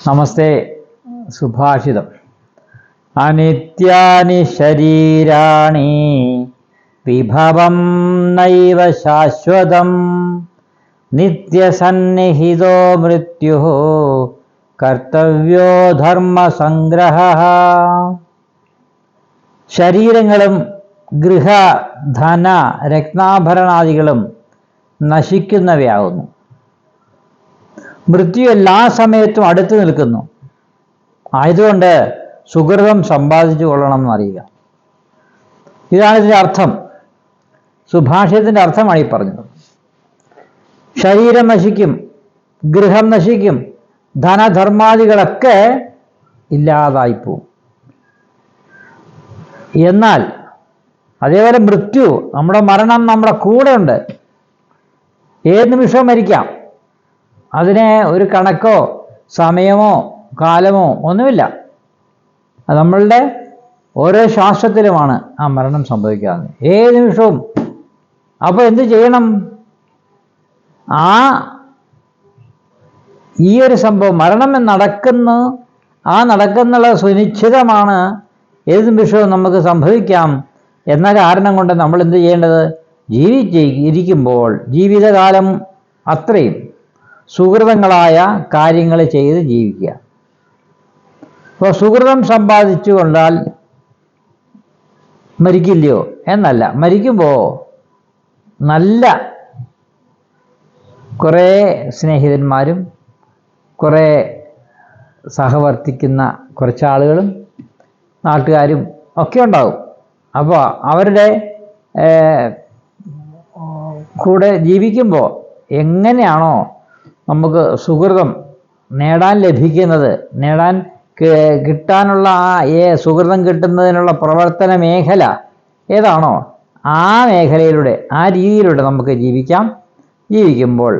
നമസ്തേ. സുഭാഷിതം. അനിത്യാനി ശരീരാണി വിഭവം നൈവ ശാശ്വതം നിത്യസന്നിഹിതോ മൃത്യുഃ കർത്തവ്യോ ധർമ്മസംഗ്രഹഃ. ശരീരങ്ങളും ഗൃഹ ധന രത്നാഭരണാദികളും നശിക്കുന്നവയാകുന്നു. മൃത്യു എല്ലാ സമയത്തും അടുത്തു നിൽക്കുന്നു. ആയതുകൊണ്ട് സുകൃതം സമ്പാദിച്ചു കൊള്ളണം എന്നറിയുക. ഇതാണ് ഇതിൻ്റെ അർത്ഥം. സുഭാഷിതത്തിൻ്റെ അർത്ഥമാണ് ഈ പറഞ്ഞത്. ശരീരം നശിക്കും, ഗൃഹം നശിക്കും, ധനധർമാദികളൊക്കെ ഇല്ലാതായിപ്പോവും. എന്നാൽ അതേപോലെ മൃത്യു, നമ്മുടെ മരണം നമ്മുടെ കൂടെ ഉണ്ട്. ഏത് നിമിഷവും മരിക്കാം. അതിനെ ഒരു കണക്കോ സമയമോ കാലമോ ഒന്നുമില്ല. അത് നമ്മളുടെ ഓരോ ശ്വാസത്തിലുമാണ് ആ മരണം സംഭവിക്കാവുന്നത്, ഏത് നിമിഷവും. അപ്പോൾ എന്ത് ചെയ്യണം? ഈ ഒരു സംഭവം മരണം നടക്കുന്നു, നടക്കുന്നുള്ള സുനിശ്ചിതമാണ്. ഏത് നിമിഷവും നമുക്ക് സംഭവിക്കാം എന്ന കാരണം കൊണ്ട് നമ്മൾ എന്ത് ചെയ്യേണ്ടത്? ജീവിച്ചിരിക്കുമ്പോൾ ജീവിതകാലം അത്രയും സുഹൃതങ്ങളായ കാര്യങ്ങൾ ചെയ്ത് ജീവിക്കുക. അപ്പോൾ സുഹൃതം സമ്പാദിച്ചു കൊണ്ടാൽ മരിക്കില്ലയോ എന്നല്ല, മരിക്കുമ്പോൾ നല്ല കുറേ സ്നേഹിതന്മാരും കുറേ സഹവർത്തിക്കുന്ന കുറച്ച് ആളുകളും നാട്ടുകാരും ഒക്കെ ഉണ്ടാവും. അപ്പോൾ അവരുടെ കൂടെ ജീവിക്കുമ്പോൾ എങ്ങനെയാണോ നമുക്ക് സുഹൃതം നേടാൻ ലഭിക്കുന്നത്, കിട്ടാനുള്ള സുഹൃതം കിട്ടുന്നതിനുള്ള പ്രവർത്തന മേഖല ഏതാണോ ആ മേഖലയിലൂടെ, ആ രീതിയിലൂടെ നമുക്ക് ജീവിക്കുമ്പോൾ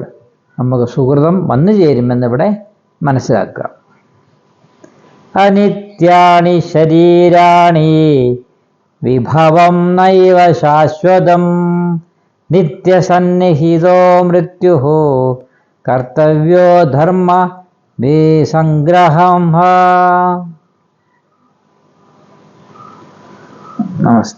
നമുക്ക് സുഹൃതം വന്നു ചേരുമെന്നിവിടെ മനസ്സിലാക്കുക. അനിത്യാനി ശരീരാണി വിഭവം നൈവ ശാശ്വതം നിത്യസന്നിഹിതോ മൃത്യുഃ കർത്തവ്യോ ധർമ്മ സംഗ്രഹം. നമസ്തേ.